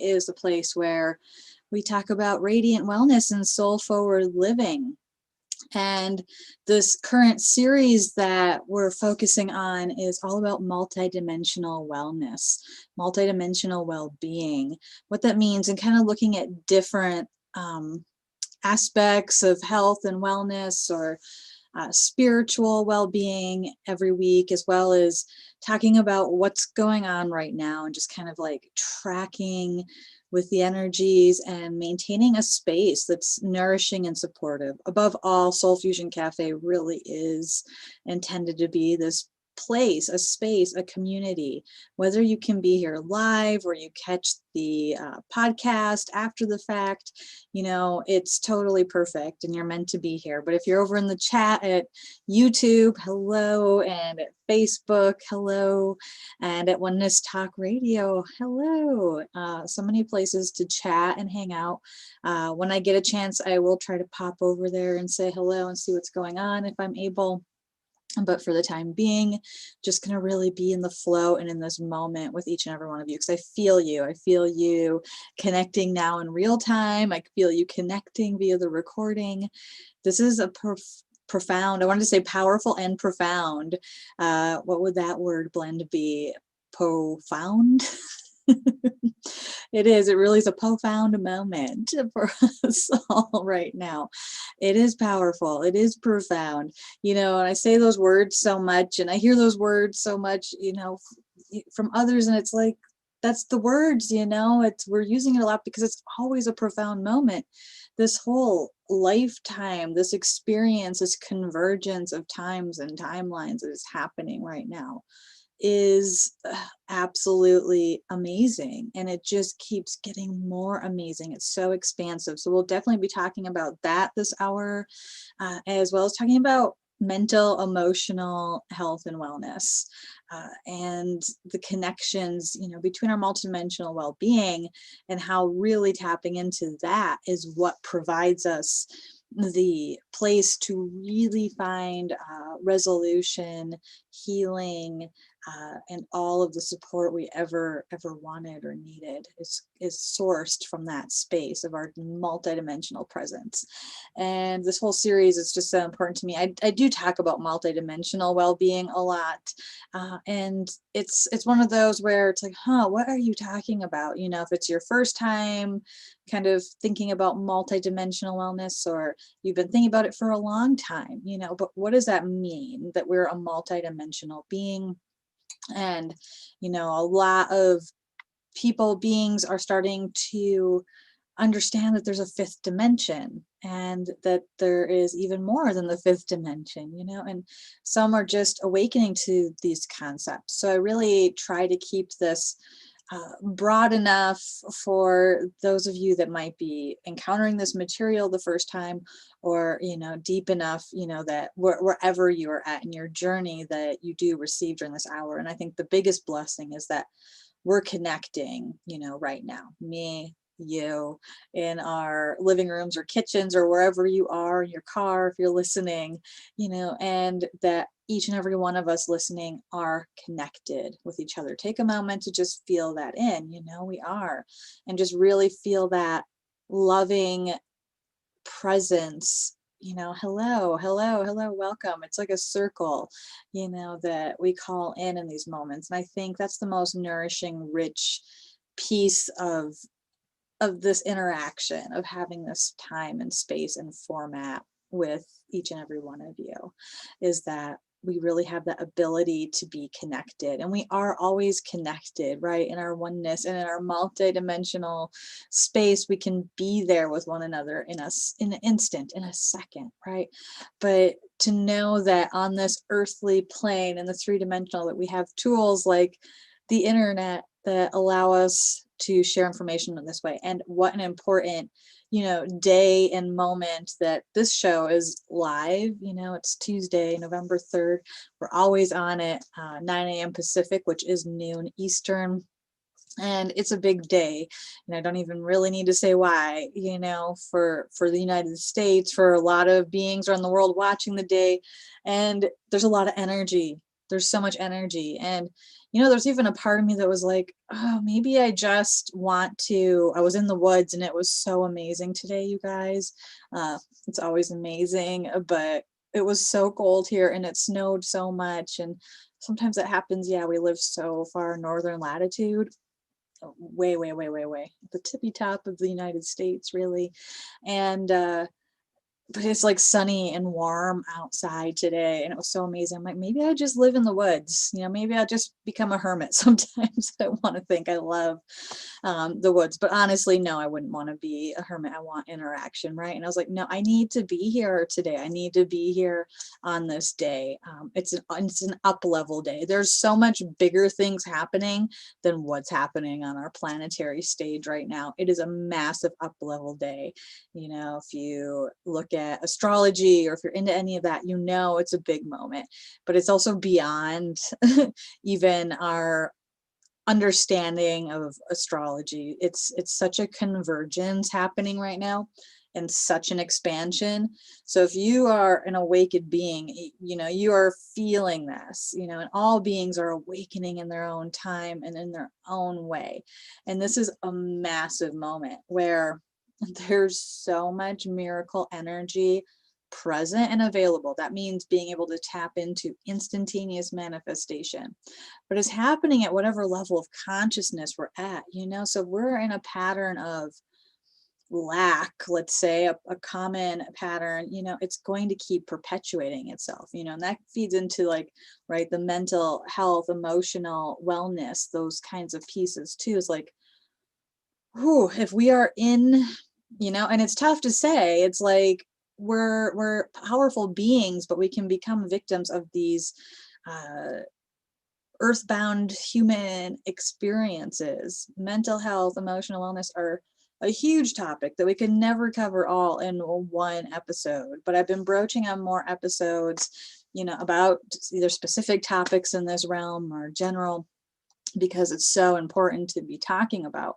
is a place where we talk about radiant wellness and soul forward living. And this current series that we're focusing on is all about multidimensional wellness, multidimensional well-being, what that means, and kind of looking at different aspects of health and wellness, or spiritual well-being every week, as well as talking about what's going on right now and just kind of like tracking with the energies and maintaining a space that's nourishing and supportive. Above all, Soul Fusion Cafe really is intended to be this place, a space, a community, whether you can be here live or you catch the podcast after the fact, you know, it's totally perfect and you're meant to be here. But if you're over in the chat at YouTube, hello, and at Facebook, hello, and at Oneness Talk Radio, hello. So many places to chat and hang out. When I get a chance, I will try to pop over there and say hello and see what's going on if I'm able. But for the time being, just going to really be in the flow and in this moment with each and every one of you, because I feel you. I feel you connecting now in real time. I feel you connecting via the recording. This is a profound, I wanted to say powerful and profound. What would that word blend be? Profound? It is. It really is a profound moment for us all right now. It is powerful. It is profound. You know, and I say those words so much, and I hear those words so much, you know, from others, and it's like, that's the words, you know, we're using it a lot because it's always a profound moment. This whole lifetime, this experience, this convergence of times and timelines that is happening right now is absolutely amazing, and it just keeps getting more amazing. It's so expansive. So we'll definitely be talking about that this hour, as well as talking about mental, emotional health and wellness, and the connections, you know, between our multidimensional well-being, and how really tapping into that is what provides us the place to really find resolution, healing, and all of the support we ever wanted or needed is sourced from that space of our multidimensional presence. And this whole series is just so important to me. I do talk about multidimensional well-being a lot, and it's one of those where it's like, what are you talking about? You know, if it's your first time kind of thinking about multidimensional wellness, or you've been thinking about it for a long time, you know, but what does that mean, that we're a multidimensional being? And, you know, a lot of beings are starting to understand that there's a fifth dimension, and that there is even more than the fifth dimension, you know, and some are just awakening to these concepts. So I really try to keep this broad enough for those of you that might be encountering this material the first time, or, you know, deep enough, you know, that wherever you are at in your journey, that you do receive during this hour. And I think the biggest blessing is that we're connecting, you know, right now, me, you, in our living rooms or kitchens or wherever you are, in your car, if you're listening, you know, and that each and every one of us listening are connected with each other. Take a moment to just feel that in, you know, we are, and just really feel that loving presence, you know, hello, hello, hello, welcome. It's like a circle, you know, that we call in these moments. And I think that's the most nourishing, rich piece of this interaction, of having this time and space and format with each and every one of you, is that we really have that ability to be connected, and we are always connected, right? In our oneness and in our multidimensional space, we can be there with one another in an instant, in a second, right? But to know that on this earthly plane and the three-dimensional, that we have tools like the internet that allow us to share information in this way. And what an important, you know, day and moment that this show is live. You know, it's Tuesday, November 3rd. We're always on at 9 a.m. Pacific, which is noon Eastern. And it's a big day, and I don't even really need to say why, you know, for the United States, for a lot of beings around the world watching the day. And there's a lot of energy there's so much energy. And, there's even a part of me that was like, oh, maybe I just want to, I was in the woods and it was so amazing today, you guys. It's always amazing, but it was so cold here and it snowed so much. And sometimes it happens. Yeah, we live so far northern latitude, way, way, way, way, way, the tippy top of the United States, really. And but it's like sunny and warm outside today, and it was so amazing. I'm like, maybe I just live in the woods, maybe I'll just become a hermit. Sometimes I want to think I love the woods, but honestly, no, I wouldn't want to be a hermit. I want interaction, right? And I was like, no, I need to be here today. I need to be here on this day. It's an up level day. There's so much bigger things happening than what's happening on our planetary stage right now. It is a massive up level day. If you look at astrology, or if you're into any of that, it's a big moment, but it's also beyond even our understanding of astrology. It's such a convergence happening right now, and such an expansion. So if you are an awakened being, you are feeling this, and all beings are awakening in their own time and in their own way. And this is a massive moment where there's so much miracle energy present and available. That means being able to tap into instantaneous manifestation, but it's happening at whatever level of consciousness we're at, so we're in a pattern of lack, let's say, a common pattern, it's going to keep perpetuating itself, and that feeds into the mental health, emotional wellness, those kinds of pieces too. Is like, if we are in, and it's tough to say, it's like we're powerful beings, but we can become victims of these earthbound human experiences. Mental health, emotional wellness are a huge topic that we could never cover all in one episode, but I've been broaching on more episodes, about either specific topics in this realm or general, because it's so important to be talking about,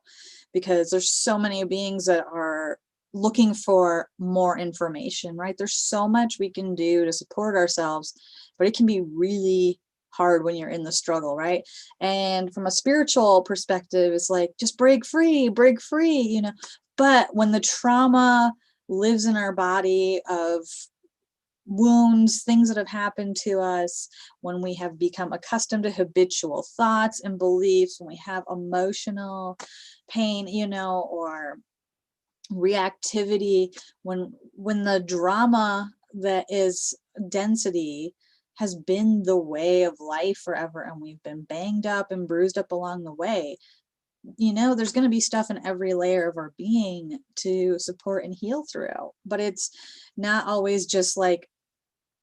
because there's so many beings that are looking for more information, right? There's so much we can do to support ourselves, but it can be really hard when you're in the struggle, right? And from a spiritual perspective, it's like, just break free, but when the trauma lives in our body of wounds, things that have happened to us, when we have become accustomed to habitual thoughts and beliefs, when we have emotional pain, or reactivity, when the drama that is density has been the way of life forever, and we've been banged up and bruised up along the way, there's going to be stuff in every layer of our being to support and heal throughout. But it's not always just like,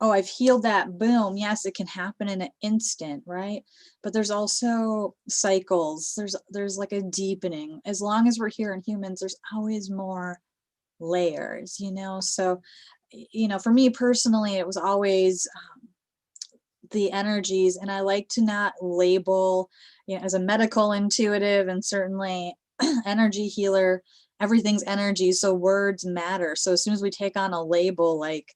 oh, I've healed that, boom. Yes, it can happen in an instant, right? But there's also cycles. There's like a deepening. As long as we're here in humans, there's always more layers, So, for me personally, it was always the energies, and I like to not label, as a medical intuitive and certainly energy healer, everything's energy, so words matter. So as soon as we take on a label, like,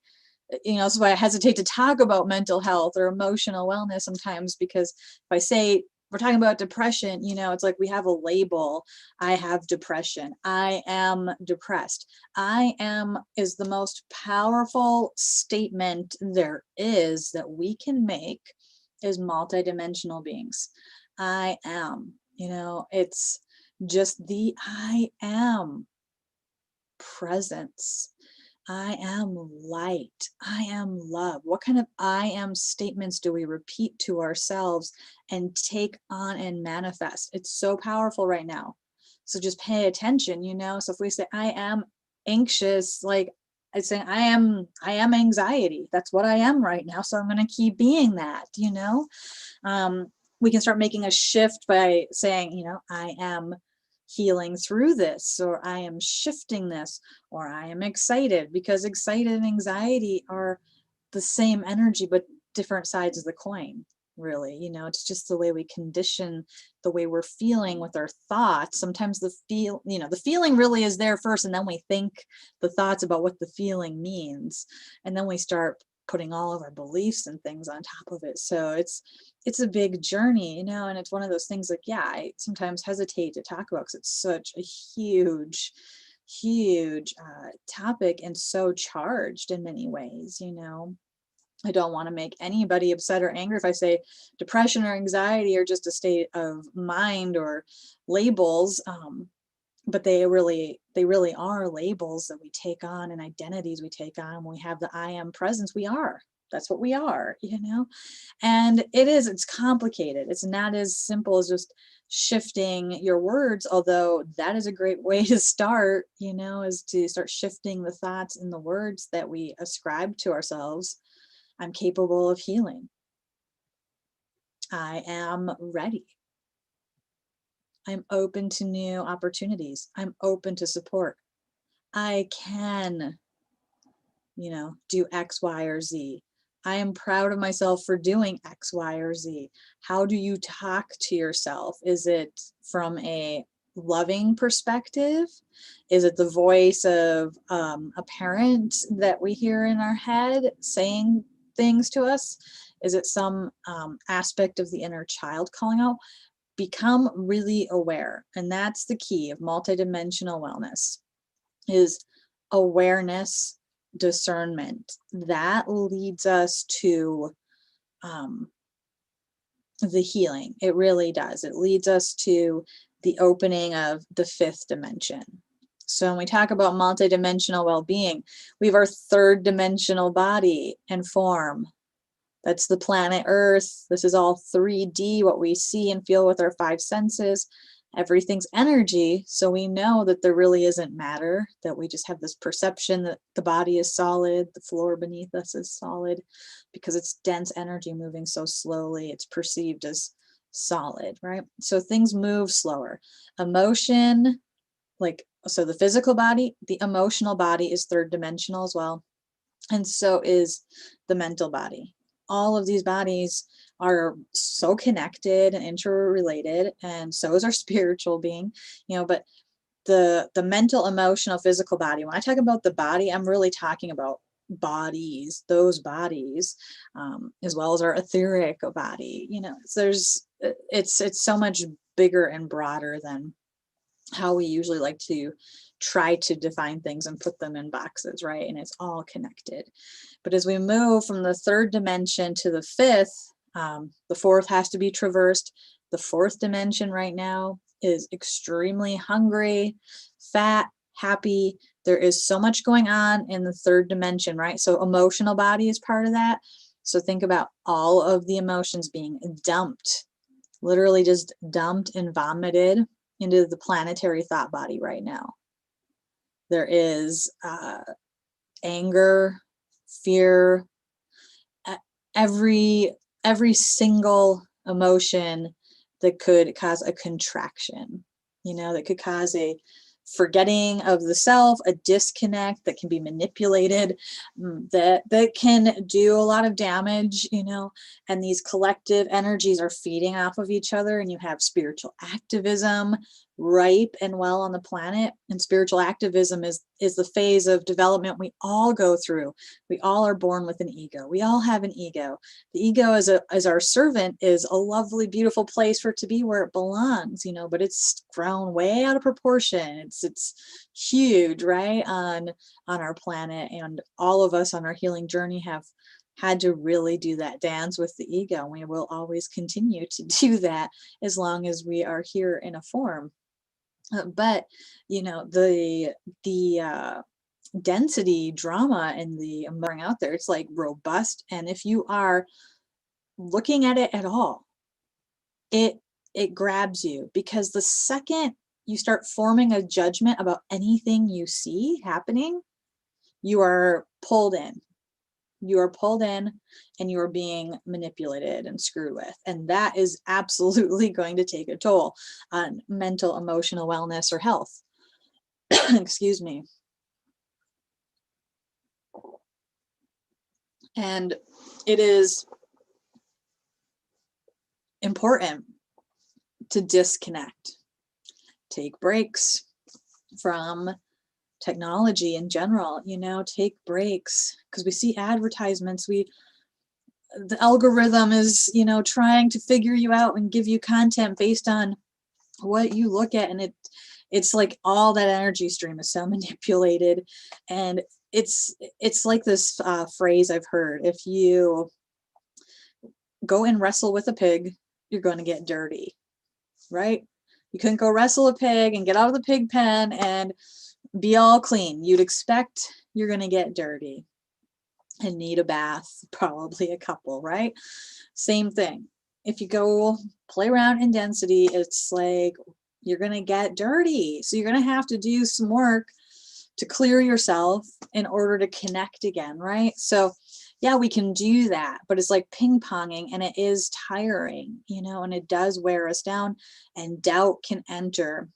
that's why I hesitate to talk about mental health or emotional wellness sometimes, because if I say we're talking about depression, it's like we have a label. I have depression. I am depressed. I am is the most powerful statement there is that we can make as multidimensional beings. I am, it's just the I am presence. I am light. I am love. What kind of I am statements do we repeat to ourselves and take on and manifest? It's so powerful right now. So just pay attention, So if we say I am anxious, like I say I am anxiety. That's what I am right now. So I'm going to keep being that, we can start making a shift by saying, I am healing through this, or I am shifting this, or I am excited, because excited and anxiety are the same energy, but different sides of the coin, really. It's just the way we condition the way we're feeling with our thoughts. Sometimes the feeling really is there first, and then we think the thoughts about what the feeling means, and then we start putting all of our beliefs and things on top of it. So it's a big journey, you know, and it's one of those things like, yeah, I sometimes hesitate to talk about because it's such a huge topic and so charged in many ways, you know. I don't want to make anybody upset or angry if I say depression or anxiety are just a state of mind or labels. But they really are labels that we take on and identities we take on. When we have the I am presence, we are. That's what we are, you know? And it's complicated. It's not as simple as just shifting your words, although that is a great way to start, you know, is to start shifting the thoughts and the words that we ascribe to ourselves. I'm capable of healing. I am ready. I'm open to new opportunities. I'm open to support. I can, you know, do X, Y, or Z. I am proud of myself for doing X, Y, or Z. How do you talk to yourself? Is it from a loving perspective? Is it the voice of a parent that we hear in our head saying things to us? Is it some aspect of the inner child calling out? Become really aware. And that's the key of multidimensional wellness, is awareness, discernment. That leads us to the healing. It really does. It leads us to the opening of the fifth dimension. So when we talk about multidimensional well-being, we have our third dimensional body and form. That's the planet Earth. This is all 3D, what we see and feel with our five senses. Everything's energy. So we know that there really isn't matter, that we just have this perception that the body is solid, the floor beneath us is solid, because it's dense energy moving so slowly. It's perceived as solid, right? So things move slower. Emotion, so the physical body, the emotional body is third dimensional as well. And so is the mental body. All of these bodies are so connected and interrelated, and so is our spiritual being, you know. But the mental, emotional, physical body, when I talk about the body, I'm really talking about bodies, those bodies, as well as our etheric body, you know. So it's so much bigger and broader than how we usually like to try to define things and put them in boxes, right? And it's all connected. But as we move from the third dimension to the fifth, the fourth has to be traversed. The fourth dimension right now is extremely hungry, fat, happy. There is so much going on in the third dimension, right? So emotional body is part of that. So think about all of the emotions being dumped, literally just dumped and vomited into the planetary thought body right now. There is anger, fear, every single emotion that could cause a contraction, you know, that could cause a forgetting of the self, a disconnect that can be manipulated, that can do a lot of damage, you know. And these collective energies are feeding off of each other, and you have spiritual activism ripe and well on the planet. And spiritual activism is the phase of development we all go through. We all are born with an ego. We all have an ego. The ego as our servant is a lovely, beautiful place for it to be where it belongs, you know, but it's grown way out of proportion. It's huge, right, on our planet. And all of us on our healing journey have had to really do that dance with the ego. And we will always continue to do that as long as we are here in a form. But you know, the density, drama, and the emotion out there, it's like robust. And if you are looking at it at all, it grabs you, because the second you start forming a judgment about anything you see happening, you are pulled in. You are pulled in and you are being manipulated and screwed with. And that is absolutely going to take a toll on mental, emotional wellness or health. Excuse me. And it is important to disconnect, take breaks from technology in general, take breaks, because we see advertisements. The algorithm is, trying to figure you out and give you content based on what you look at. And it's like all that energy stream is so manipulated. And it's like this phrase I've heard: if you go and wrestle with a pig, you're going to get dirty, right? You couldn't go wrestle a pig and get out of the pig pen and be all clean. You'd expect you're going to get dirty and need a bath, probably a couple, right? Same thing. If you go play around in density, it's like you're going to get dirty. So you're going to have to do some work to clear yourself in order to connect again, right? So yeah, we can do that, but it's like ping-ponging, and it is tiring, and it does wear us down, and doubt can enter.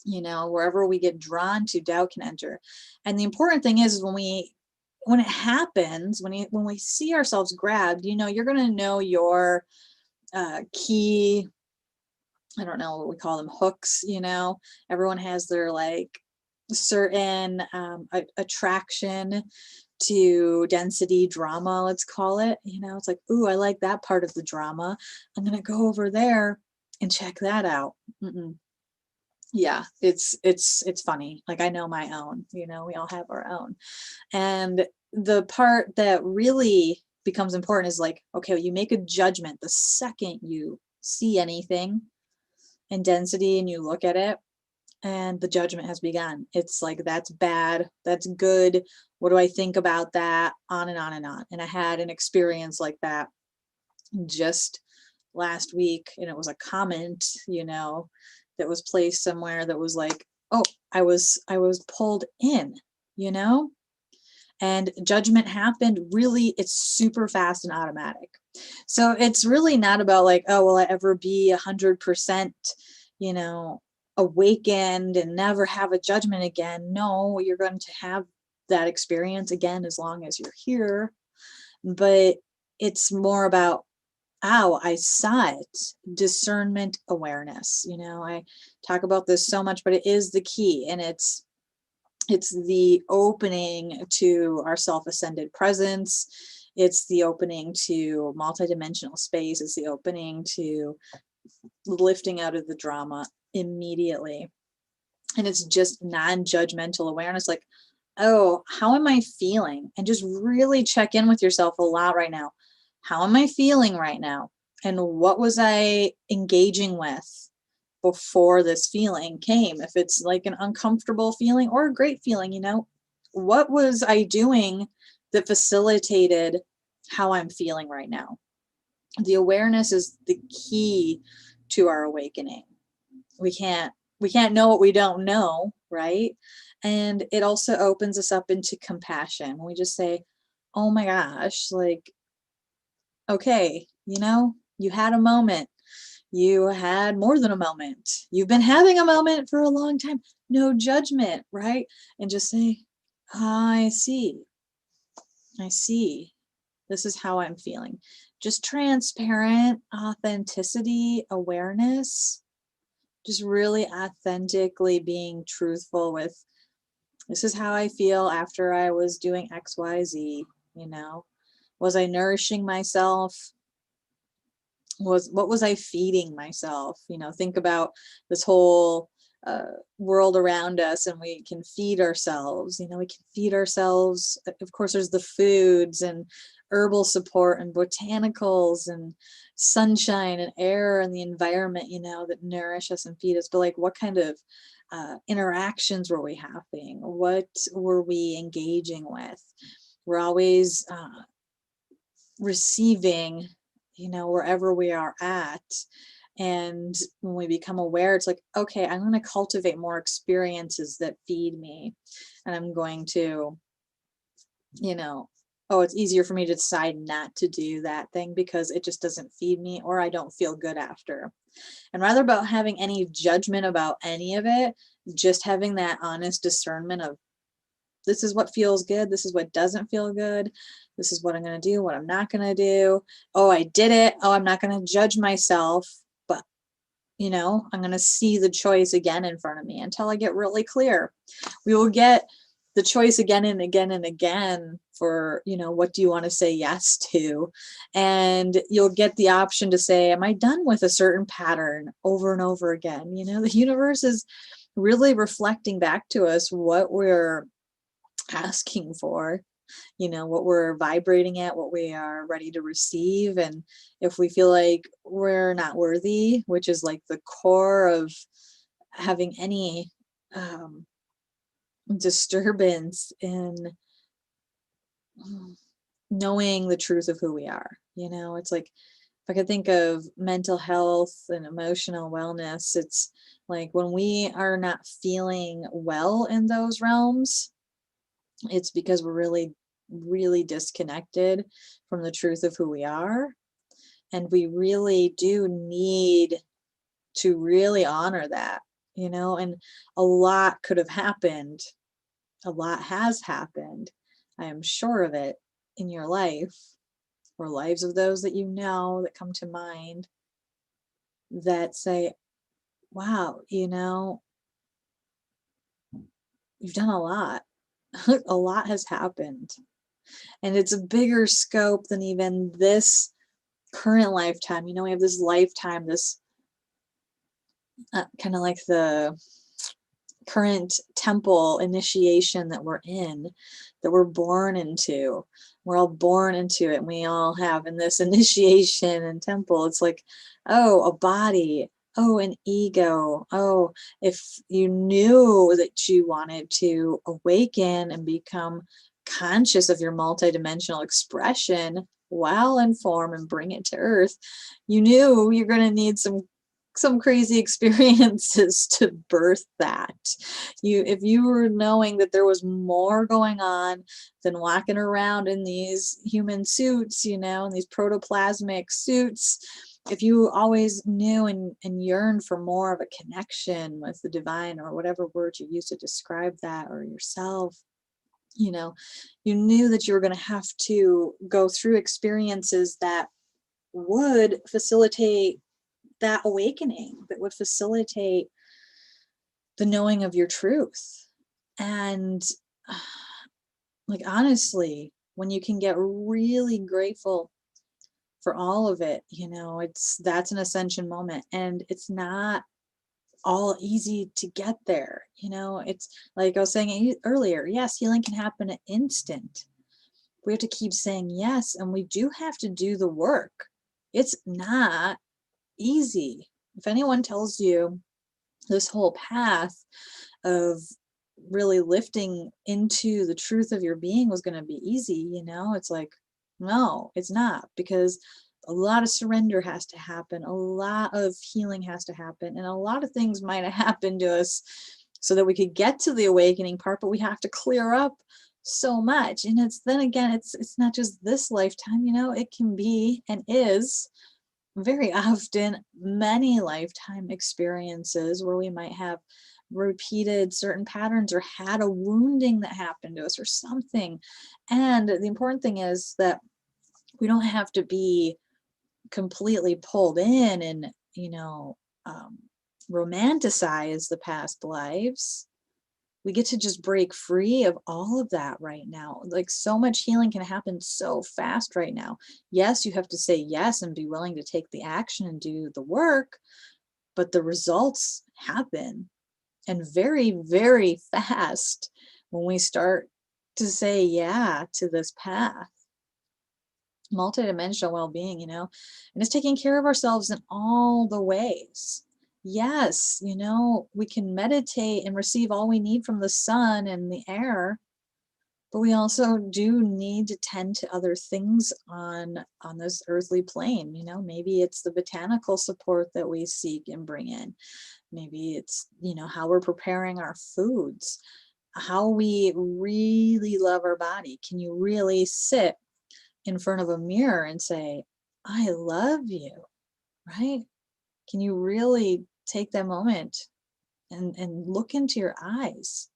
Wherever we get drawn to, doubt can enter. And the important thing is when it happens, when we see ourselves grabbed, you're going to know your key, I don't know what we call them, hooks. Everyone has their like certain attraction to density drama, let's call it. It's like, ooh, I like that part of the drama. I'm going to go over there and check that out. Yeah, it's funny. Like, I know my own, we all have our own. And the part that really becomes important is like, okay, you make a judgment the second you see anything in density and you look at it, and the judgment has begun. It's like, that's bad, that's good, what do I think about that, on and on and on. And I had an experience like that just last week, and it was a comment, that was placed somewhere that was like, oh, I was pulled in, and judgment happened. Really, it's super fast and automatic. So it's really not about like, oh, will I ever be 100%, awakened and never have a judgment again? No, you're going to have that experience again as long as you're here. But it's more about, ow, I saw it. Discernment, awareness. I talk about this so much, but it is the key. And it's the opening to our self-ascended presence. It's the opening to multidimensional space. It's the opening to lifting out of the drama immediately. And it's just non-judgmental awareness. Like, oh, how am I feeling? And just really check in with yourself a lot right now. How am I feeling right now? And what was I engaging with before this feeling came? If it's like an uncomfortable feeling or a great feeling, what was I doing that facilitated how I'm feeling right now? The awareness is the key to our awakening. We can't know what we don't know, right? And it also opens us up into compassion. We just say, oh my gosh, like, okay, you had a moment. You had more than a moment. You've been having a moment for a long time. No judgment, right? And just say, I see. This is how I'm feeling. Just transparent authenticity, awareness, just really authentically being truthful with, this is how I feel after I was doing XYZ, Was I nourishing myself? What was I feeding myself? Think about this whole world around us, and we can feed ourselves. We can feed ourselves. Of course, there's the foods and herbal support and botanicals and sunshine and air and the environment, that nourish us and feed us. But like, what kind of interactions were we having? What were we engaging with? We're always receiving, wherever we are at. And when we become aware, it's like, okay, I'm going to cultivate more experiences that feed me. And I'm going to, it's easier for me to decide not to do that thing because it just doesn't feed me, or I don't feel good after. And rather about having any judgment about any of it, just having that honest discernment of, this is what feels good. This is what doesn't feel good. This is what I'm going to do, what I'm not going to do. Oh, I did it. Oh, I'm not going to judge myself, but, I'm going to see the choice again in front of me until I get really clear. we will get the choice again and again and again for, what do you want to say yes to? And you'll get the option to say, am I done with a certain pattern over and over again? The universe is really reflecting back to us what we're asking for, what we're vibrating at, what we are ready to receive. And if we feel like we're not worthy, which is like the core of having any disturbance in knowing the truth of who we are. It's like, if I could think of mental health and emotional wellness, it's like when we are not feeling well in those realms, it's because we're really, really disconnected from the truth of who we are. And we really do need to really honor that, and a lot could have happened. A lot has happened. I am sure of it in your life or lives of those that that come to mind that say, wow, you've done a lot. A lot has happened. And it's a bigger scope than even this current lifetime. We have this lifetime, this kind of like the current temple initiation that we're in, that we're born into. We're all born into it, and we all have in this initiation and temple, it's like, oh, a body, oh, an ego. Oh, if you knew that you wanted to awaken and become conscious of your multidimensional expression while in form and bring it to earth, you knew you're going to need some crazy experiences to birth that. If you were knowing that there was more going on than walking around in these human suits, in these protoplasmic suits, if you always knew and yearned for more of a connection with the divine, or whatever word you use to describe that, or yourself, you knew that you were going to have to go through experiences that would facilitate that awakening, that would facilitate the knowing of your truth. And like, honestly, when you can get really grateful for all of it, that's an ascension moment. And it's not all easy to get there. It's like I was saying earlier, yes, healing can happen an instant. We have to keep saying yes, and we do have to do the work. It's not easy. If anyone tells you this whole path of really lifting into the truth of your being was going to be easy, it's like, no, it's not, because a lot of surrender has to happen, a lot of healing has to happen, and a lot of things might have happened to us so that we could get to the awakening part, but we have to clear up so much. And it's not just this lifetime, it can be and is very often many lifetime experiences where we might have repeated certain patterns or had a wounding that happened to us or something. And the important thing is that we don't have to be completely pulled in and, romanticize the past lives. We get to just break free of all of that right now. Like, so much healing can happen so fast right now. Yes, you have to say yes and be willing to take the action and do the work, but the results happen, and very, very fast, when we start to say yeah to this path. Multidimensional well-being, and it's taking care of ourselves in all the ways. Yes, we can meditate and receive all we need from the sun and the air, but we also do need to tend to other things on this earthly plane. Maybe it's the botanical support that we seek and bring in. Maybe it's, how we're preparing our foods, how we really love our body. Can you really sit in front of a mirror and say, I love you, right? Can you really take that moment and look into your eyes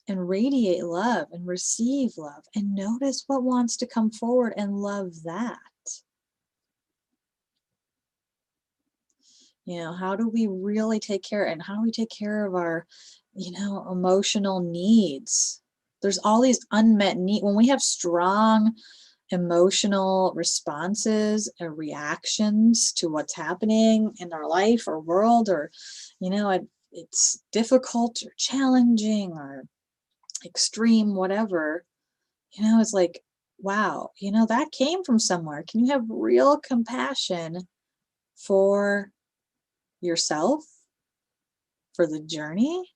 and radiate love and receive love and notice what wants to come forward and love that? How do we really take care, and how do we take care of our emotional needs. There's all these unmet needs. When we have strong emotional responses and reactions to what's happening in our life or world, or, it's difficult or challenging or extreme, whatever, it's like, wow, that came from somewhere. Can you have real compassion for yourself, for the journey?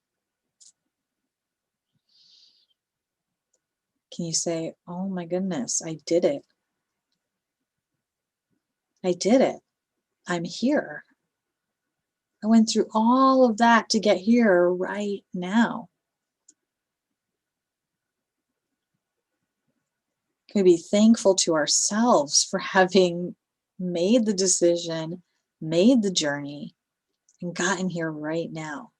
Can you say, oh my goodness, I did it. I did it. I'm here. I went through all of that to get here right now. Can we be thankful to ourselves for having made the decision, made the journey, and gotten here right now?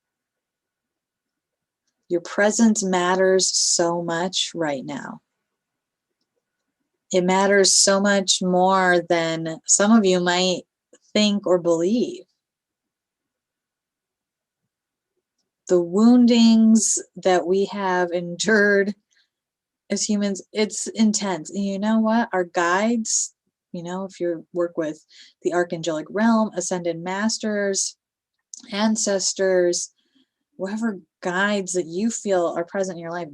Your presence matters so much right now. It matters so much more than some of you might think or believe. The woundings that we have endured as humans, it's intense. And you know what? Our guides, if you work with the archangelic realm, ascended masters, ancestors, whatever guides that you feel are present in your life,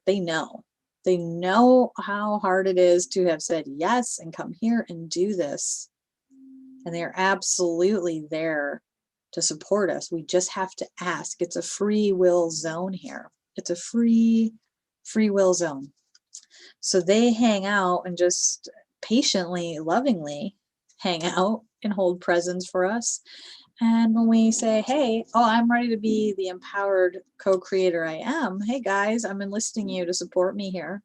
they know. They know how hard it is to have said yes and come here and do this. And they are absolutely there to support us. We just have to ask. It's a free will zone here. It's a free will zone. So they hang out and just patiently, lovingly hang out and hold presence for us. And when we say, hey, I'm ready to be the empowered co-creator I am. Hey guys, I'm enlisting you to support me here.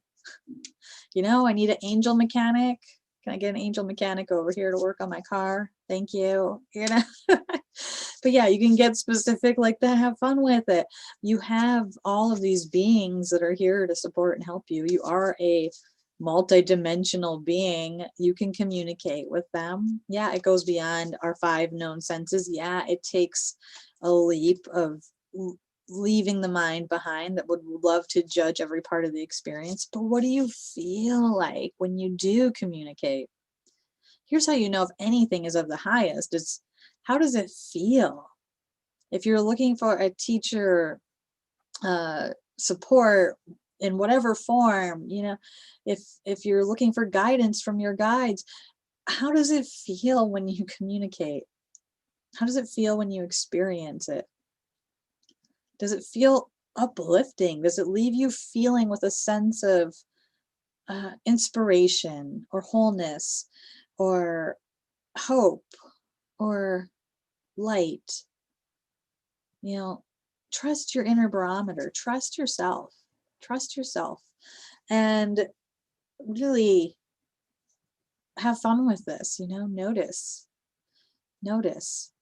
I need an angel mechanic. Can I get an angel mechanic over here to work on my car? Thank you. But yeah, you can get specific like that. Have fun with it. You have all of these beings that are here to support and help you. You are a multidimensional being. You can communicate with them. Yeah, it goes beyond our 5 known senses. Yeah, it takes a leap of leaving the mind behind that would love to judge every part of the experience. But what do you feel like when you do communicate? Here's how you know if anything is of the highest. It's how does it feel? If you're looking for a teacher support in whatever form, if you're looking for guidance from your guides, how does it feel when you communicate? How does it feel when you experience it? Does it feel uplifting? Does it leave you feeling with a sense of inspiration or wholeness or hope or light? Trust your inner barometer. Trust yourself. Trust yourself. And really have fun with this. Notice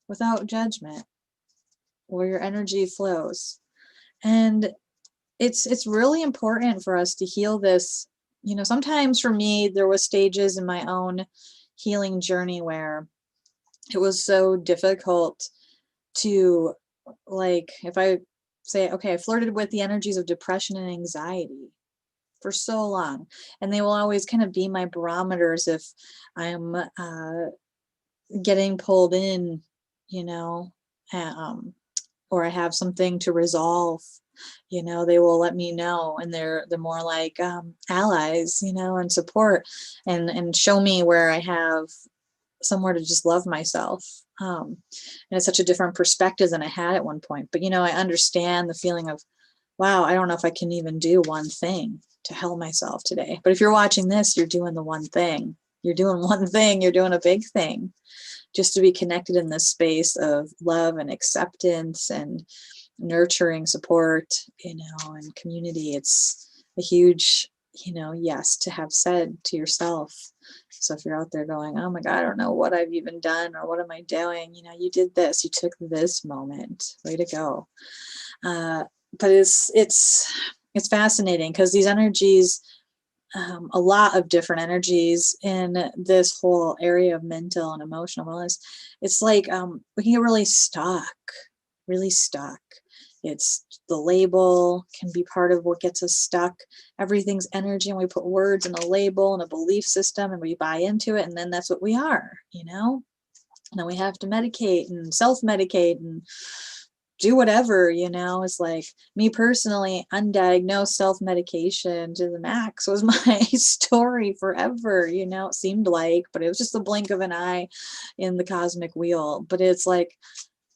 without judgment where your energy flows. And it's really important for us to heal this. Sometimes for me, there was stages in my own healing journey where it was so difficult to, like, if I say, okay, I flirted with the energies of depression and anxiety for so long, and they will always kind of be my barometers if I'm getting pulled in, or I have something to resolve. They will let me know, and they're more like allies, and support, and show me where I have somewhere to just love myself. And it's such a different perspective than I had at one point. But I understand the feeling of, wow, I don't know if I can even do one thing to help myself today. But if you're watching this, you're doing the one thing. You're doing one thing. You're doing a big thing. Just to be connected in this space of love and acceptance and nurturing support, and community. It's a huge, yes to have said to yourself. So if you're out there going, oh my God, I don't know what I've even done or what am I doing? You did this, you took this moment, way to go. But it's fascinating because these energies, a lot of different energies in this whole area of mental and emotional wellness. It's like we can get really stuck. It's the label can be part of what gets us stuck. Everything's energy, and we put words in a label and a belief system, and we buy into it, and then that's what we are, you know? And then we have to medicate and self-medicate and do whatever, you know. It's like, me personally, undiagnosed self-medication to the max was my story forever, you know. It seemed like, but it was just the blink of an eye in the cosmic wheel. But it's like,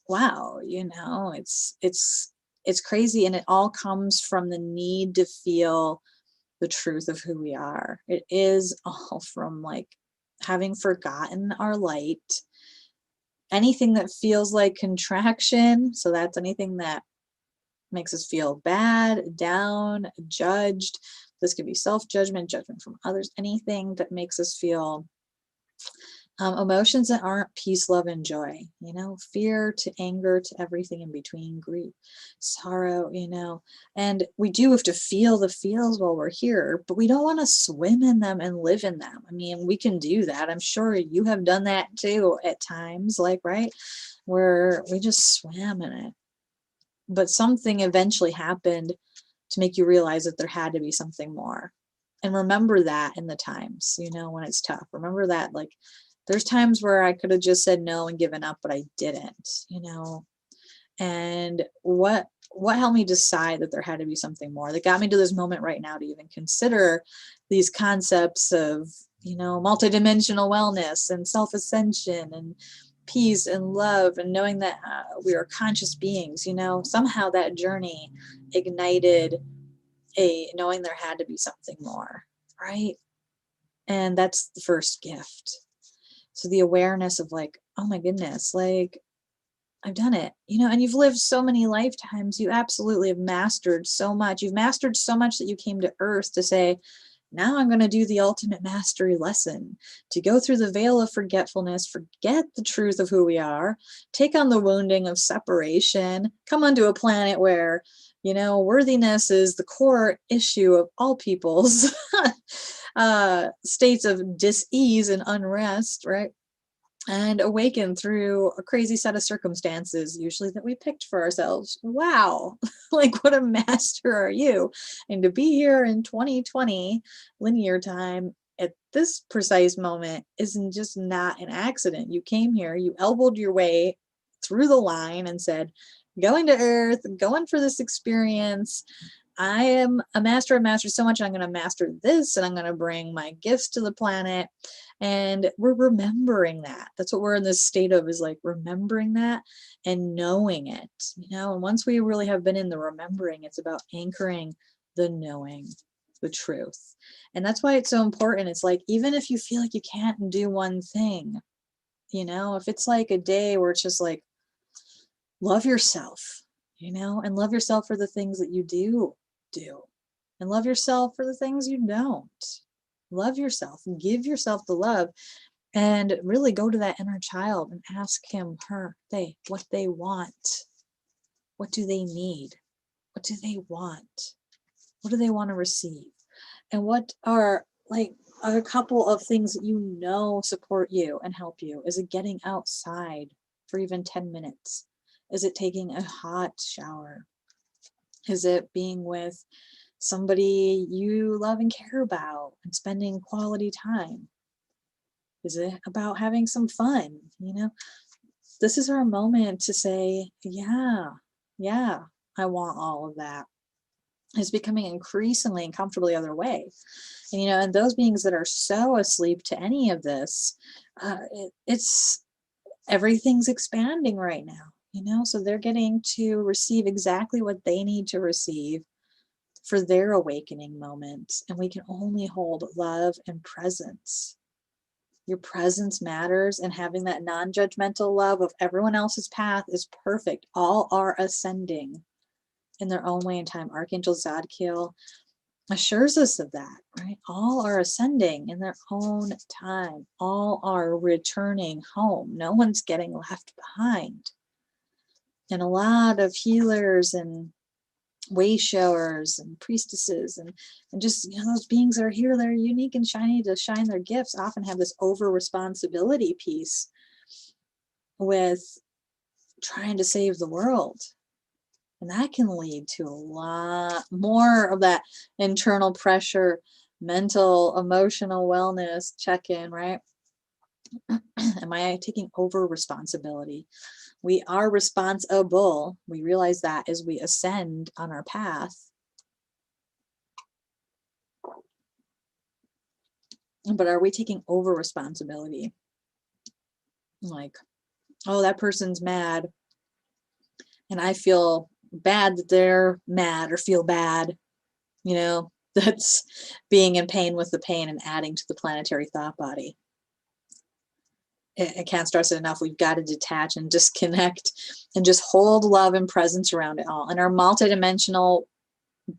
wow, you know, it's crazy, and it all comes from the need to feel the truth of who we are. It is all from like having forgotten our light. Anything that feels like contraction, so that's anything that makes us feel bad, down, judged. This could be self-judgment, judgment from others, anything that makes us feel emotions that aren't peace, love, and joy, you know, fear to anger to everything in between, grief, sorrow, you know. And we do have to feel the feels while we're here, but we don't want to swim in them and live in them. I mean, we can do that. I'm sure you have done that too at times, like, right, where we just swam in it. But something eventually happened to make you realize that there had to be something more. And remember that in the times, you know, when it's tough. Remember that, like, there's times where I could have just said no and given up, but I didn't, you know. And what helped me decide that there had to be something more that got me to this moment right now to even consider these concepts of, you know, multidimensional wellness and self-ascension and peace and love, and knowing that we are conscious beings, you know. Somehow that journey ignited a knowing there had to be something more, right? And that's the first gift. So the awareness of like, oh my goodness, like, I've done it, you know. And you've lived so many lifetimes. You absolutely have mastered so much. You've mastered so much that you came to earth to say, now I'm going to do the ultimate mastery lesson, to go through the veil of forgetfulness, forget the truth of who we are, take on the wounding of separation, come onto a planet where, you know, worthiness is the core issue of all people's states of dis-ease and unrest, right? And awaken through a crazy set of circumstances, usually that we picked for ourselves. Wow, like, what a master are you? And to be here in 2020 linear time at this precise moment isn't just not an accident. You came here, you elbowed your way through the line and said, going to Earth, going for this experience. I am a master of masters so much, I'm going to master this, and I'm going to bring my gifts to the planet. And we're remembering that. That's what we're in this state of, is like remembering that and knowing it, you know. And once we really have been in the remembering, it's about anchoring the knowing, the truth. And that's why it's so important. It's like, even if you feel like you can't do one thing, you know, if it's like a day where it's just like, love yourself, you know, and love yourself for the things that you do, and love yourself for the things you don't. Love yourself and give yourself the love, and really go to that inner child and ask him, her, they, what they want. What do they need? What do they want? What do they want to receive? And what are, like, a couple of things that you know support you and help you? Is it getting outside for even 10 minutes? Is it taking a hot shower? Is it being with somebody you love and care about and spending quality time? Is it about having some fun? You know, this is our moment to say, yeah, I want all of that. It's becoming increasingly and comfortably other way. And, you know, and those beings that are so asleep to any of this, it's everything's expanding right now, you know, so they're getting to receive exactly what they need to receive for their awakening moment. And we can only hold love and presence. Your presence matters, and having that non-judgmental love of everyone else's path is perfect. All are ascending in their own way and time. Archangel Zadkiel assures us of that, right? All are ascending in their own time. All are returning home. No one's getting left behind. And a lot of healers and way showers and priestesses and just, you know, those beings that are here, they're unique and shiny to shine their gifts, often have this over responsibility piece with trying to save the world. And that can lead to a lot more of that internal pressure, mental, emotional wellness check-in, right? Am I taking over responsibility? We are responsible. We realize that as we ascend on our path. But are we taking over responsibility? Like, oh, that person's mad, and I feel bad that they're mad or feel bad. You know, that's being in pain with the pain and adding to the planetary thought body. I can't stress it enough. We've got to detach and disconnect and just hold love and presence around it all. And our multidimensional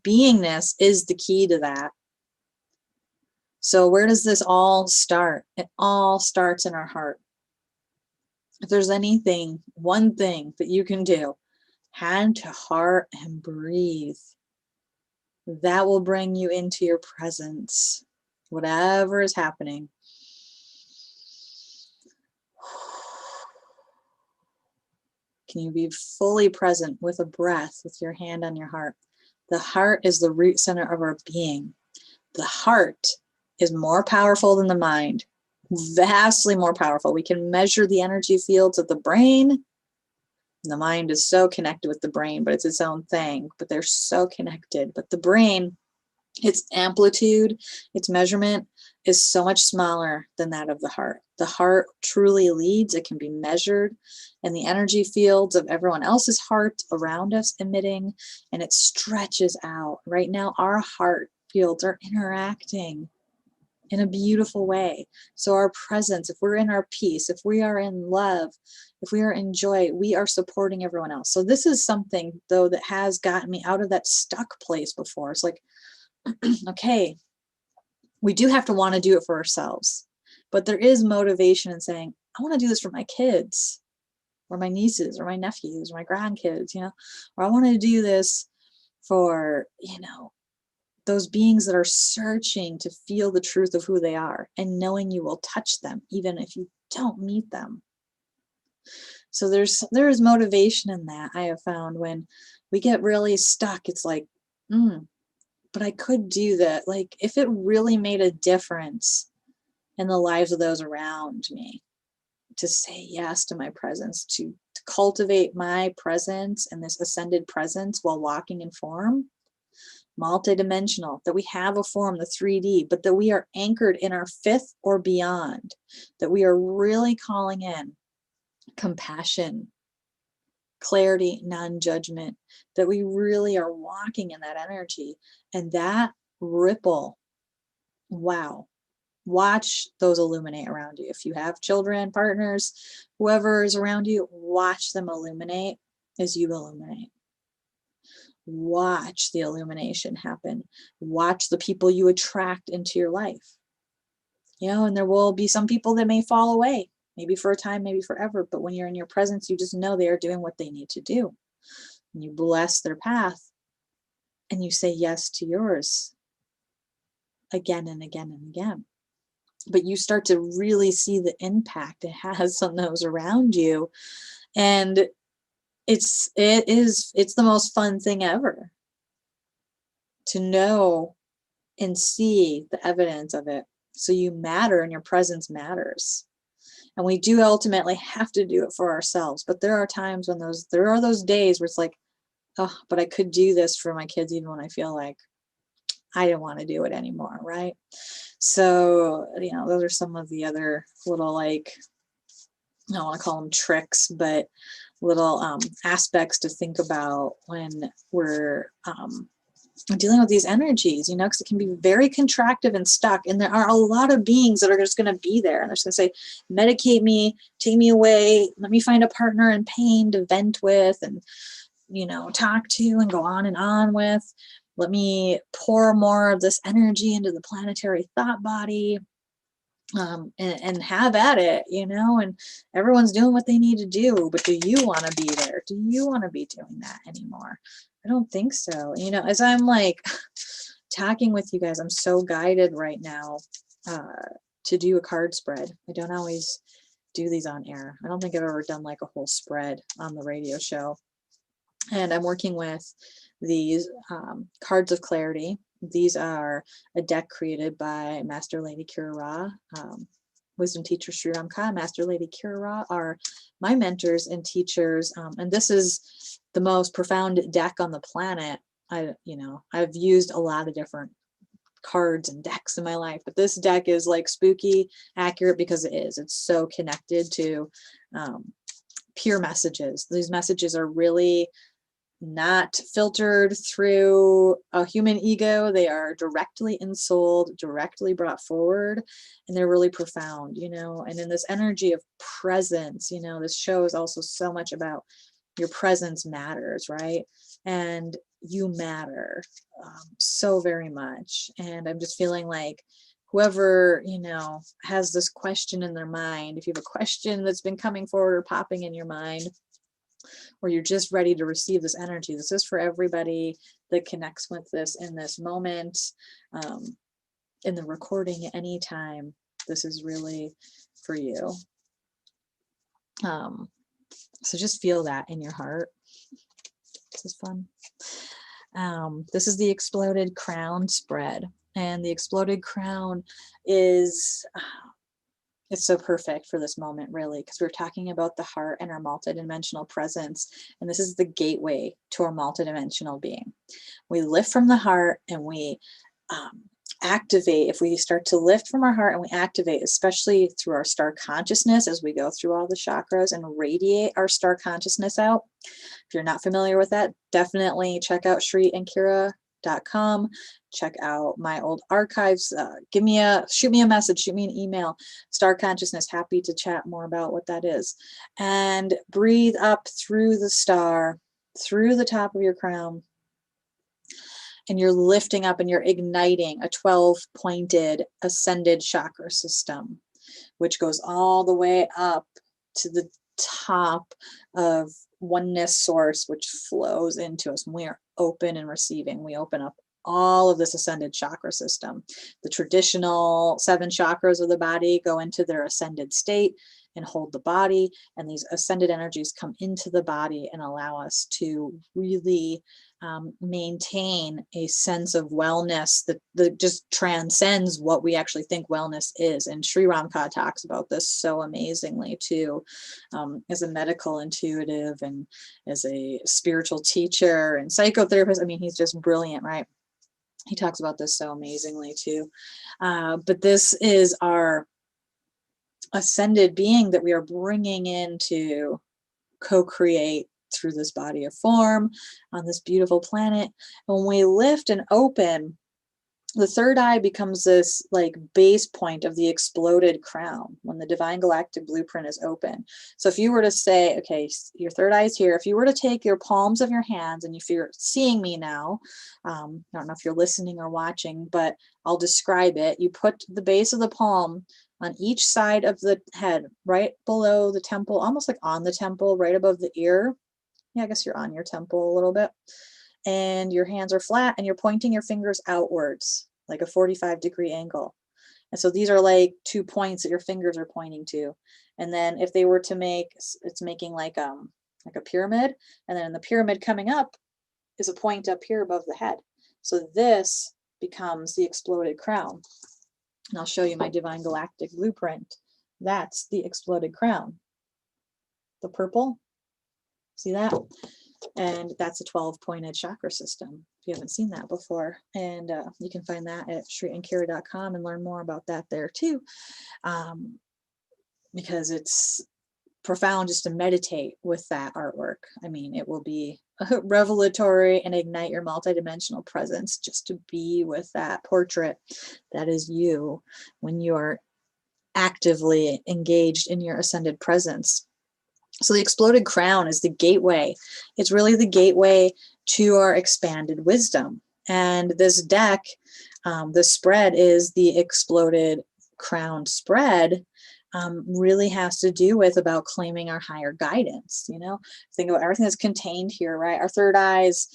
beingness is the key to that. So where does this all start? It all starts in our heart. If there's anything, one thing that you can do, hand to heart and breathe. That will bring you into your presence, whatever is happening. Can you be fully present with a breath, with your hand on your heart? The heart is the root center of our being. The heart is more powerful than the mind, vastly more powerful. We can measure the energy fields of the brain. The mind is so connected with the brain, but it's its own thing, but they're so connected. But the brain, its amplitude, its measurement is so much smaller than that of the heart. The heart truly leads. It can be measured, and the energy fields of everyone else's heart around us emitting, and it stretches out. Right now, our heart fields are interacting in a beautiful way. So our presence, if we're in our peace, if we are in love, if we are in joy, we are supporting everyone else. So this is something, though, that has gotten me out of that stuck place before. It's like, okay, we do have to want to do it for ourselves, but there is motivation in saying, I want to do this for my kids or my nieces or my nephews or my grandkids, you know, or I want to do this for, you know, those beings that are searching to feel the truth of who they are and knowing you will touch them even if you don't meet them. So there is motivation in that. I have found when we get really stuck, it's like, but I could do that. Like if it really made a difference in the lives of those around me, to say yes to my presence, to cultivate my presence and this ascended presence while walking in form, multidimensional, that we have a form, the 3D, but that we are anchored in our fifth or beyond, that we are really calling in compassion, clarity, non-judgment, that we really are walking in that energy. And that ripple, wow, watch those illuminate around you. If you have children, partners, whoever is around you, watch them illuminate as you illuminate. Watch the illumination happen. Watch the people you attract into your life. You know, and there will be some people that may fall away, maybe for a time, maybe forever. But when you're in your presence, you just know they are doing what they need to do. And you bless their path and you say yes to yours again and again and again. But you start to really see the impact it has on those around you. And it's the most fun thing ever to know and see the evidence of it. So you matter and your presence matters. And we do ultimately have to do it for ourselves. But there are times when there are those days where it's like, oh, but I could do this for my kids even when I feel like I didn't want to do it anymore, right? So, you know, those are some of the other little, like, I don't want to call them tricks, but little aspects to think about when we're dealing with these energies, you know, because it can be very contractive and stuck. And there are a lot of beings that are just going to be there. And they're just going to say, medicate me, take me away, let me find a partner in pain to vent with and, you know, talk to and go on with. Let me pour more of this energy into the planetary thought body. And have at it, you know, and everyone's doing what they need to do, but do you want to be there? Do you want to be doing that anymore? I don't think so. You know, as I'm like talking with you guys, I'm so guided right now to do a card spread. I don't always do these on air. I don't think I've ever done like a whole spread on the radio show. And I'm working with these cards of clarity. These are a deck created by Master Lady Kira Ra, wisdom teacher Sri Ramka. Master Lady Kira Ra are my mentors and teachers. And this is the most profound deck on the planet. I've used a lot of different cards and decks in my life, but this deck is like spooky accurate because it is. It's so connected to pure messages. These messages are really not filtered through a human ego. They are directly ensouled, directly brought forward, and they're really profound, and in this energy of presence, this show is also so much about your presence matters, right? And you matter so very much. And I'm just feeling like whoever, has this question in their mind, if you have a question that's been coming forward or popping in your mind, or you're just ready to receive this energy, this is for everybody that connects with this in this moment, in the recording at any time. This is really for you. So just feel that in your heart. This is fun. This is the Exploded Crown spread, and the Exploded Crown is it's so perfect for this moment, really, because we're talking about the heart and our multidimensional presence, and this is the gateway to our multidimensional being. We lift from the heart and we activate. If we start to lift from our heart and we activate, especially through our star consciousness, as we go through all the chakras and radiate our star consciousness out. If you're not familiar with that, definitely check out shriandkira.com. Check out my old archives. Shoot me a message, shoot me an email. Star consciousness, happy to chat more about what that is. And breathe up through the star, through the top of your crown. And you're lifting up and you're igniting a 12-pointed ascended chakra system, which goes all the way up to the top of oneness source, which flows into us. When we are open and receiving, we open up all of this ascended chakra system. The traditional 7 chakras of the body go into their ascended state and hold the body, and these ascended energies come into the body and allow us to really maintain a sense of wellness that just transcends what we actually think wellness is. And Sri Ramka talks about this so amazingly too, as a medical intuitive and as a spiritual teacher and psychotherapist. I mean, he's just brilliant, right? He talks about this so amazingly too. But this is our ascended being that we are bringing in to co-create through this body of form on this beautiful planet. When we lift and open, the third eye becomes this like base point of the exploded crown when the divine galactic blueprint is open. So if you were to say, okay, your third eye is here, if you were to take your palms of your hands, and if you're seeing me now, I don't know if you're listening or watching, but I'll describe it. You put the base of the palm on each side of the head, right below the temple, almost like on the temple, right above the ear. Yeah, I guess you're on your temple a little bit. And your hands are flat and you're pointing your fingers outwards, like a 45-degree angle. And so these are like 2 points that your fingers are pointing to. And then if they were to make, it's making like a pyramid. And then in the pyramid coming up is a point up here above the head. So this becomes the exploded crown. And I'll show you my divine galactic blueprint. That's the exploded crown. The purple, see that? And that's a 12-pointed chakra system, if you haven't seen that before. And you can find that at shriandkira.com and learn more about that there too, because it's profound just to meditate with that artwork. I mean, it will be revelatory and ignite your multidimensional presence just to be with that portrait that is you when you are actively engaged in your ascended presence. So the exploded crown is the gateway. It's really the gateway to our expanded wisdom. And this deck, the spread is the exploded crown spread, really has to do with about claiming our higher guidance. Think about everything that's contained here, right? Our third eyes,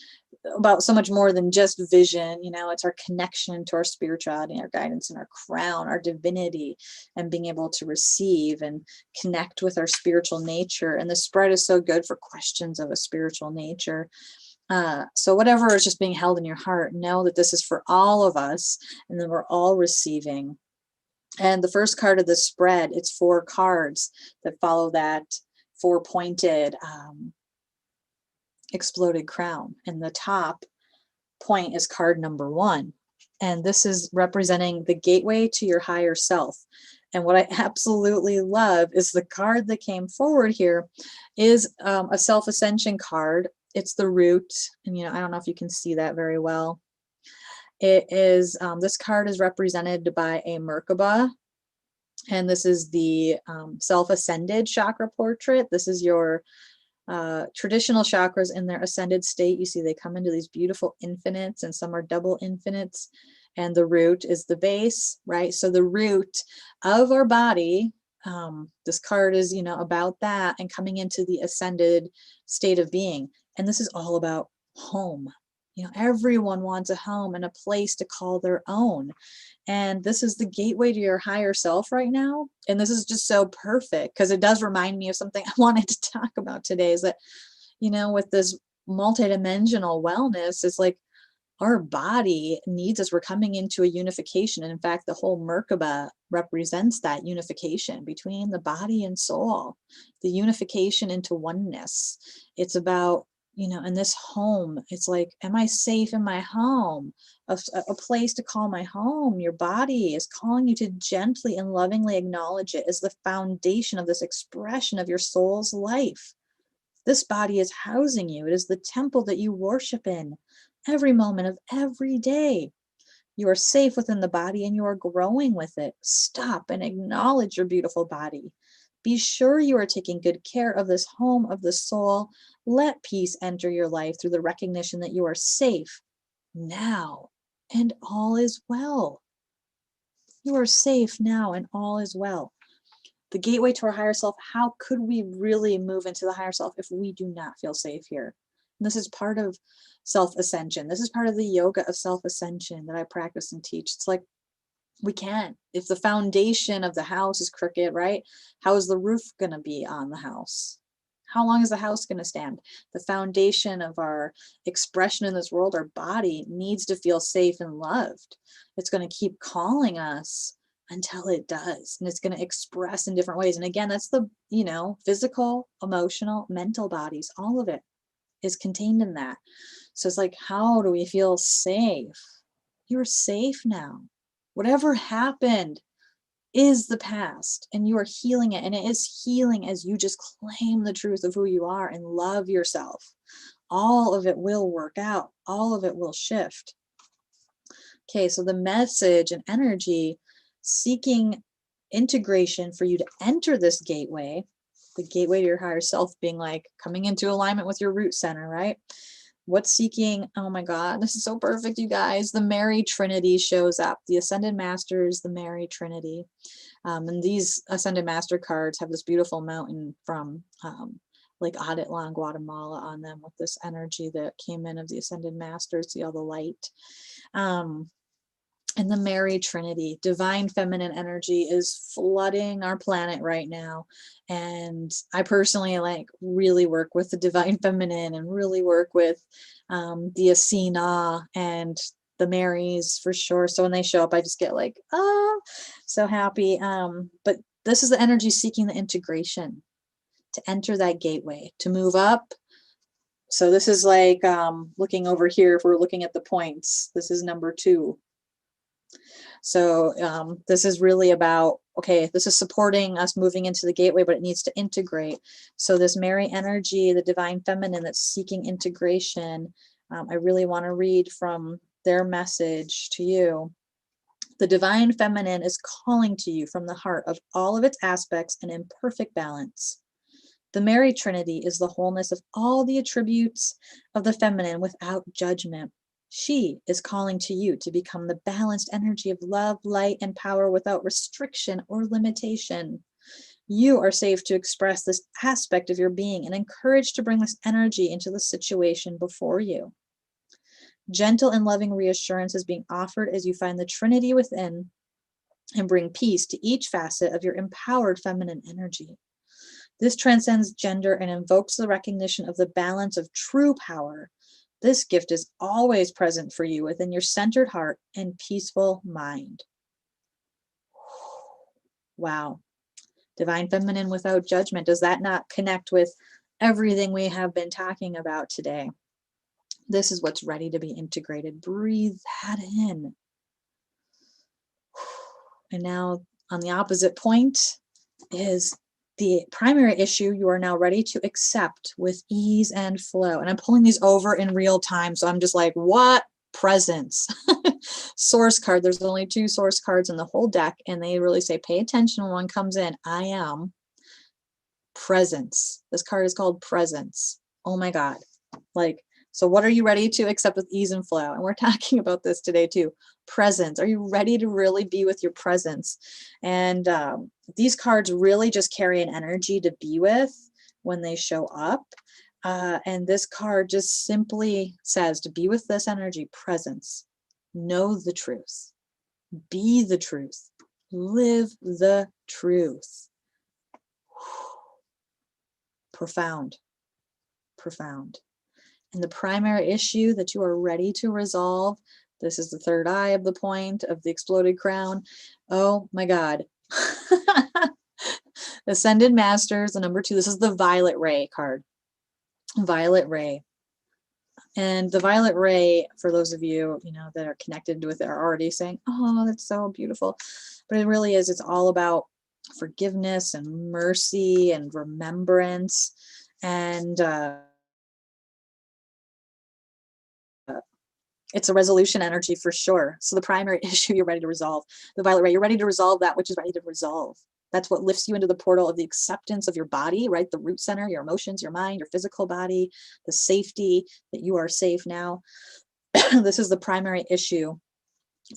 about so much more than just vision. You know, it's our connection to our spirituality, our guidance, and our crown, our divinity, and being able to receive and connect with our spiritual nature. And the spread is so good for questions of a spiritual nature. So whatever is just being held in your heart, know that this is for all of us, and then we're all receiving. And the first card of the spread, it's 4 cards that follow that 4-pointed exploded crown. And the top point is card number 1. And this is representing the gateway to your higher self. And what I absolutely love is the card that came forward here is a self-ascension card. It's the root. And, you know, I don't know if you can see that very well. It is, this card is represented by a Merkaba. And this is the self-ascended chakra portrait. This is your traditional chakras in their ascended state. You see they come into these beautiful infinites, and some are double infinites. And the root is the base, right? So the root of our body, this card is, you know, about that and coming into the ascended state of being. And this is all about home. You know, everyone wants a home and a place to call their own. And this is the gateway to your higher self right now. And this is just so perfect because it does remind me of something I wanted to talk about today, is that, you know, with this multidimensional wellness, it's like our body needs us. We're coming into a unification. And in fact, the whole Merkaba represents that unification between the body and soul, the unification into oneness. It's about, you know, in this home, it's like, am I safe in my home? A place to call my home. Your body is calling you to gently and lovingly acknowledge it as the foundation of this expression of your soul's life. This body is housing you. It is the temple that you worship in every moment of every day. You are safe within the body and you are growing with it. Stop and acknowledge your beautiful body. Be sure you are taking good care of this home of the soul. Let peace enter your life through the recognition that you are safe now and all is well. You are safe now and all is well. The gateway to our higher self, how could we really move into the higher self if we do not feel safe here? And this is part of self-ascension. This is part of the yoga of self-ascension that I practice and teach. It's like, we can't. If the foundation of the house is crooked, right? How is the roof going to be on the house? How long is the house going to stand? The foundation of our expression in this world, our body, needs to feel safe and loved. It's going to keep calling us until it does. And it's going to express in different ways. And again, that's the, you know, physical, emotional, mental bodies, all of it is contained in that. So it's like, how do we feel safe? You're safe now. Whatever happened is the past, and you are healing it. And it is healing as you just claim the truth of who you are and love yourself. All of it will work out. All of it will shift. Okay, so the message and energy seeking integration for you to enter this gateway, the gateway to your higher self being like coming into alignment with your root center, right? What's seeking? Oh my God, this is so perfect, you guys. The Mary Trinity shows up. The Ascended Masters, the Mary Trinity. And these Ascended Master cards have this beautiful mountain from like Aditlan, Guatemala on them with this energy that came in of the Ascended Masters, see all the light. And the Mary Trinity, divine feminine energy is flooding our planet right now. And I personally like really work with the divine feminine and really work with the Asena and the Marys for sure. So when they show up, I just get like, oh, so happy. But this is the energy seeking the integration to enter that gateway, to move up. So this is like looking over here, if we're looking at the points, this is number 2. So this is really about, okay, this is supporting us moving into the gateway, but it needs to integrate. So this Mary energy, the divine feminine that's seeking integration, I really want to read from their message to you. The divine feminine is calling to you from the heart of all of its aspects and in perfect balance. The Mary Trinity is the wholeness of all the attributes of the feminine without judgment. She is calling to you to become the balanced energy of love, light, and power without restriction or limitation. You are safe to express this aspect of your being and encouraged to bring this energy into the situation before you. Gentle and loving reassurance is being offered as you find the Trinity within and bring peace to each facet of your empowered feminine energy. This transcends gender and invokes the recognition of the balance of true power. This gift is always present for you within your centered heart and peaceful mind. Wow. Divine feminine without judgment. Does that not connect with everything we have been talking about today? This is what's ready to be integrated. Breathe that in. And now on the opposite point is the primary issue you are now ready to accept with ease and flow. And I'm pulling these over in real time. So I'm just like, what? Presence. Source card. There's only 2 source cards in the whole deck. And they really say, pay attention when one comes in. I am presence. This card is called presence. Oh my God. Like, so what are you ready to accept with ease and flow? And we're talking about this today too. Presence. Are you ready to really be with your presence? And these cards really just carry an energy to be with when they show up. And this card just simply says to be with this energy, presence. Know the truth. Be the truth. Live the truth. Profound. Profound. And the primary issue that you are ready to resolve, this is the third eye of the point of the exploded crown. Oh my God. Ascended Masters, the number 2. This is the Violet Ray card. Violet Ray. And the Violet Ray, for those of you, that are connected with it are already saying, oh, that's so beautiful. But it really is. It's all about forgiveness and mercy and remembrance. And it's a resolution energy for sure. So the primary issue you're ready to resolve, the Violet Ray, you're ready to resolve that which is ready to resolve. That's what lifts you into the portal of the acceptance of your body, right? The root center, your emotions, your mind, your physical body, the safety that you are safe now. This is the primary issue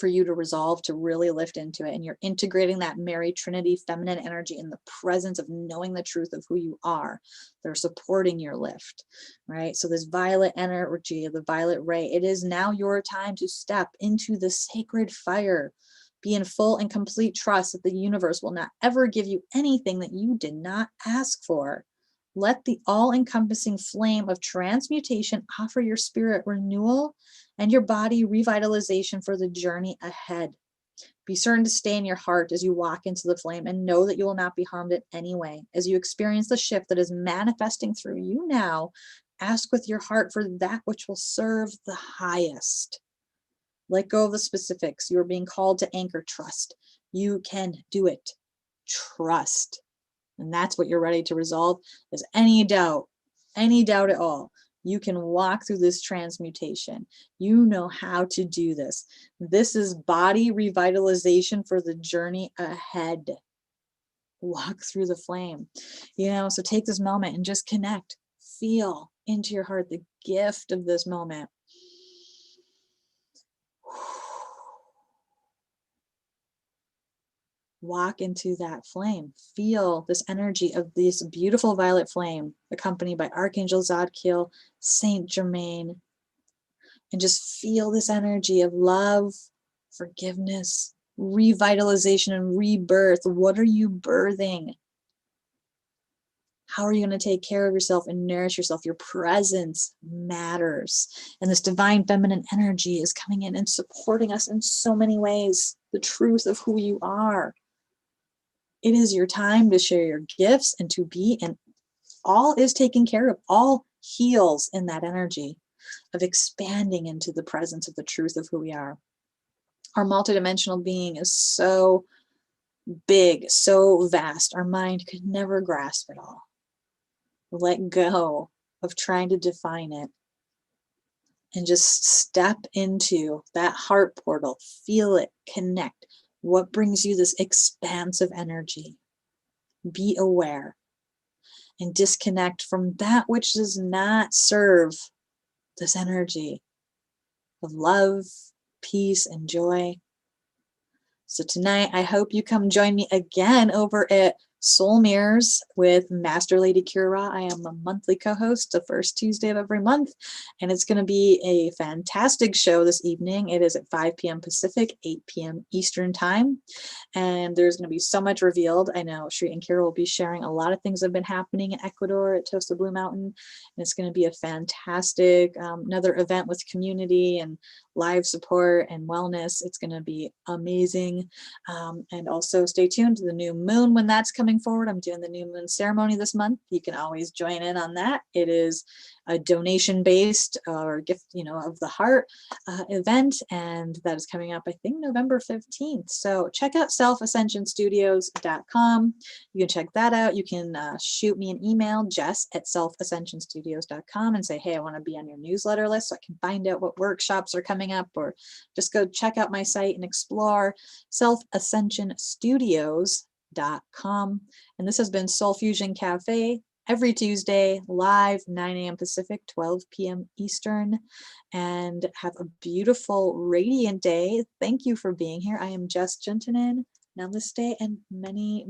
for you to resolve, to really lift into it. And you're integrating that Mary Trinity feminine energy in the presence of knowing the truth of who you are. They're supporting your lift, right? So this violet energy of the Violet Ray, it is now your time to step into the sacred fire. Be in full and complete trust that the universe will not ever give you anything that you did not ask for. Let the all-encompassing flame of transmutation offer your spirit renewal and your body revitalization for the journey ahead. Be certain to stay in your heart as you walk into the flame and know that you will not be harmed in any way. As you experience the shift that is manifesting through you now, ask with your heart for that which will serve the highest. Let go of the specifics. You are being called to anchor trust. You can do it. Trust. And that's what you're ready to resolve, is any doubt at all. You can walk through this transmutation. You know how to do this. This is body revitalization for the journey ahead. Walk through the flame. So take this moment and just connect. Feel into your heart the gift of this moment. Walk into that flame. Feel this energy of this beautiful violet flame, accompanied by Archangel Zadkiel, Saint Germain, and just feel this energy of love, forgiveness, revitalization, and rebirth. What are you birthing? How are you going to take care of yourself and nourish yourself? Your presence matters. And this divine feminine energy is coming in and supporting us in so many ways. The truth of who you are. It is your time to share your gifts and to be, and all is taken care of. All heals in that energy of expanding into the presence of the truth of who we are. Our multidimensional being is so big, so vast. Our mind could never grasp it all. Let go of trying to define it and just step into that heart portal. Feel it, connect. What brings you this expansive energy? Be aware and disconnect from that which does not serve this energy of love, peace, and joy. So tonight, I hope you come join me again over at Soul Mirrors with Master Lady Kira. I am a monthly co-host the first Tuesday of every month, and it's going to be a fantastic show this evening. It is at 5 p.m. Pacific, 8 p.m. Eastern Time, and there's going to be so much revealed. I know Shri and Kira will be sharing a lot of things that have been happening in Ecuador at Toast of Blue Mountain, and it's going to be a fantastic another event with community and live support and wellness. It's going to be amazing. And also stay tuned to the new moon when that's coming forward. I'm doing the new moon ceremony this month. You can always join in on that. It is a donation-based or gift, of the heart event, and that is coming up, I think, November 15th. So check out selfascensionstudios.com. You can check that out. You can shoot me an email, jess@selfascensionstudios.com, and say, hey, I want to be on your newsletter list so I can find out what workshops are coming up, or just go check out my site and explore selfascensionstudios.com. And this has been Soul Fusion Cafe, every Tuesday, live, 9 a.m. Pacific, 12 p.m. Eastern. And have a beautiful, radiant day. Thank you for being here. I am Jess Juntunen. Namaste and many